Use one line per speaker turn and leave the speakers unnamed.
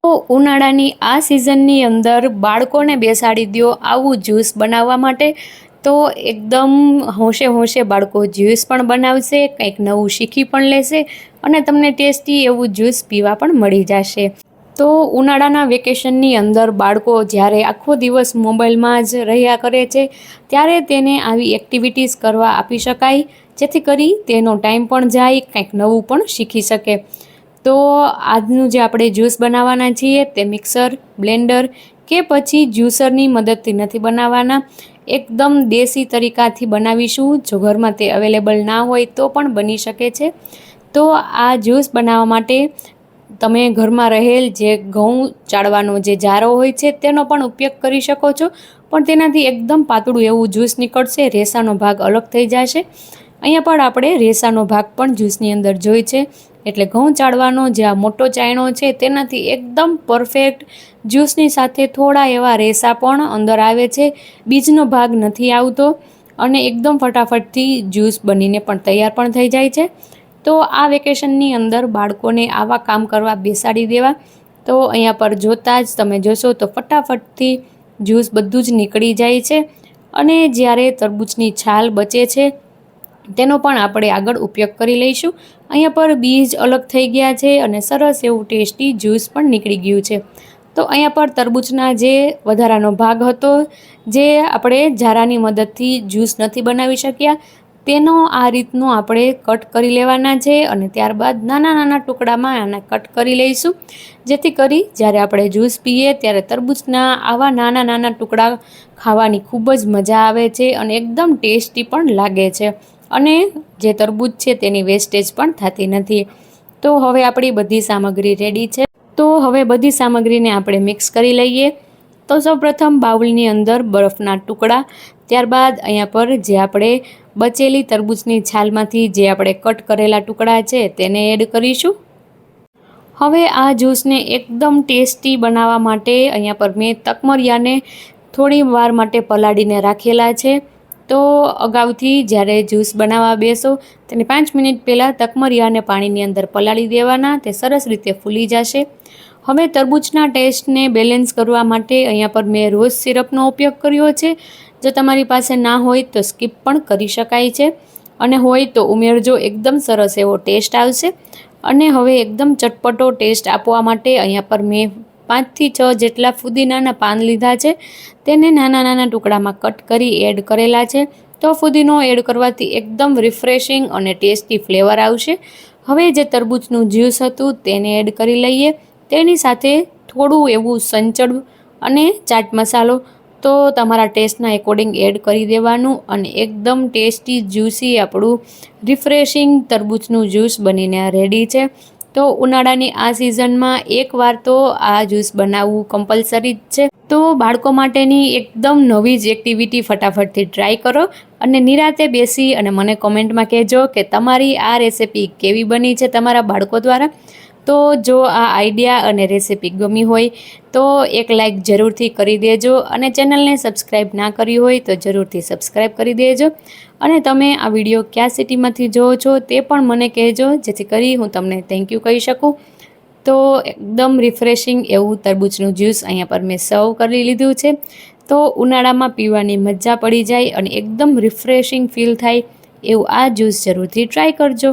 તો ઉનાળાની આ સિઝનની અંદર બાળકોને બેસાડી દો આવું જ્યુસ બનાવવા માટે, તો એકદમ હોંશે હોંશે બાળકો જ્યુસ પણ બનાવશે, કંઈક નવું શીખી પણ લેશે અને તમને ટેસ્ટી એવું જ્યુસ પીવા પણ મળી જશે। તો ઉનાળાના વેકેશનની અંદર બાળકો જ્યારે આખો દિવસ મોબાઈલમાં જ રહ્યા કરે છે, ત્યારે તેને આવી એક્ટિવિટીઝ કરવા આપી શકાય, જેથી કરી તેનો ટાઈમ પણ જાય, કંઈક નવું પણ શીખી શકે। તો આજનું જે આપણે જ્યુસ બનાવવાના છીએ તે મિક્સર, બ્લેન્ડર કે પછી જ્યુસરની મદદથી નથી બનાવવાના, એકદમ દેશી તરીકાથી બનાવીશું। જો ઘરમાં તે અવેલેબલ ના હોય તો પણ બની શકે છે। તો આ જ્યુસ બનાવવા માટે તમે ઘરમાં રહેલ જે ઘઉં ચાળવાનો જે જારો હોય છે તેનો પણ ઉપયોગ કરી શકો છો, પણ તેનાથી એકદમ પાતળું એવું જ્યુસ નીકળશે, રેસાનો ભાગ અલગ થઈ જશે। અહીંયા પણ આપણે રેસાનો ભાગ પણ જ્યુસની અંદર જોઈ છે, એટલે ઘઉં ચાળવાનો જે આ મોટો ચાયણો છે તેનાથી એકદમ પરફેક્ટ જ્યુસની સાથે થોડા એવા રેસા પણ અંદર આવે છે, બીજનો ભાગ નથી આવતો અને એકદમ ફટાફટથી જ્યુસ બનીને પણ તૈયાર પણ થઈ જાય છે। તો આ વેકેશનની અંદર બાળકોને આવા કામ કરવા બેસાડી દેવા। તો અહીંયા પર જોતાં જ તમે જોશો તો ફટાફટથી જ્યુસ બધું જ નીકળી જાય છે અને જ્યારે તરબૂચની છાલ બચે છે તેનો પણ આપણે આગળ ઉપયોગ કરી લઈશું। અહીંયા પર બીજ અલગ થઈ ગયા છે અને સરસ એવું ટેસ્ટી જ્યુસ પણ નીકળી ગયું છે। તો અહીંયા પર તરબૂચના જે વધારાનો ભાગ હતો, જે આપણે જારાની મદદથી જ્યુસ નથી બનાવી શક્યા, તેનો આ રીતનો આપણે કટ કરી લેવાના છે અને ત્યારબાદ નાના નાના ટુકડામાં આને કટ કરી લઈશું, જેથી કરી જ્યારે આપણે જ્યુસ પીએ ત્યારે તરબૂચના આવા નાના નાના ટુકડા ખાવાની ખૂબ જ મજા આવે છે અને એકદમ ટેસ્ટી પણ લાગે છે અને જે તરબૂચ છે તેની વેસ્ટેજ પણ થતી નથી। તો હવે આપણી બધી સામગ્રી રેડી છે। તો હવે બધી સામગ્રીને આપણે મિક્સ કરી લઈએ। તો સૌપ્રથમ બાઉલની અંદર બરફના ટુકડા, ત્યારબાદ અહીંયા પર જે આપણે બચેલી તરબૂચની છાલમાંથી જે આપણે કટ કરેલા ટુકડા છે તેને એડ કરીશું। હવે આ જ્યુસને એકદમ ટેસ્ટી બનાવવા માટે અહીંયા પર મેં તકમરિયાને થોડી વાર માટે પલાળીને રાખેલા છે। તો અગાઉથી જ્યારે જ્યુસ બનાવવા બેસો તેને 5 મિનિટ પહેલાં તકમરિયાને પાણીની અંદર પલાળી દેવાના, તે સરસ રીતે ફૂલી જશે। હવે તરબૂચના ટેસ્ટને બેલેન્સ કરવા માટે અહીંયા પર મેં રોઝ સિરપનો ઉપયોગ કર્યો છે। જો તમારી પાસે ના હોય તો સ્કીપ પણ કરી શકાય છે અને હોય તો ઉમેરજો, એકદમ સરસ એવો ટેસ્ટ આવશે। અને હવે એકદમ ચટપટો ટેસ્ટ આપવા માટે અહીંયા પર મેં 5 થી 6 જેટલા ફુદીનાના પાન લીધા છે, તેને નાના નાના ટુકડામાં કટ કરી એડ કરેલા છે। તો ફુદીનો એડ કરવાથી એકદમ રિફ્રેશિંગ અને ટેસ્ટી ફ્લેવર આવશે। હવે જે તરબૂચનું જ્યુસ હતું તેને એડ કરી લઈએ, તેની સાથે થોડું એવું સંચળ અને ચાટ મસાલો તો તમારા ટેસ્ટના એકોર્ડિંગ એડ કરી દેવાનું અને એકદમ ટેસ્ટી જ્યુસી આપણું રિફ્રેશિંગ તરબૂચનું જ્યુસ બનીને રેડી છે। તો ઉનાળાની આ સિઝનમાં એકવાર તો આ જ્યુસ બનાવવું કમ્પલસરી જ છે। તો બાળકો માટેની એકદમ નવી જ એક્ટિવિટી ફટાફટથી ટ્રાય કરો અને નિરાતે બેસી અને મને કોમેન્ટમાં કહેજો કે તમારી આ રેસિપી કેવી બની છે તમારા બાળકો દ્વારા। તો જો આ આઈડિયા અને રેસિપી ગમી હોય તો એક લાઈક જરૂરથી કરી દેજો અને ચેનલને સબસ્ક્રાઈબ ના કરી હોય તો જરૂરથી સબસ્ક્રાઈબ કરી દેજો અને તમે આ વિડીયો કયા સિટીમાંથી જોવો છો તે પણ મને કહેજો, જેથી કરી હું તમને થેન્ક યુ કહી શકું। તો એકદમ રિફ્રેશિંગ એવું તરબૂચનું જ્યુસ અહીંયા પર મેં સર્વ કરી લીધું છે। તો ઉનાળામાં પીવાની મજા પડી જાય અને એકદમ રિફ્રેશિંગ ફીલ થાય એવું આ જ્યુસ જરૂરથી ટ્રાય કરજો।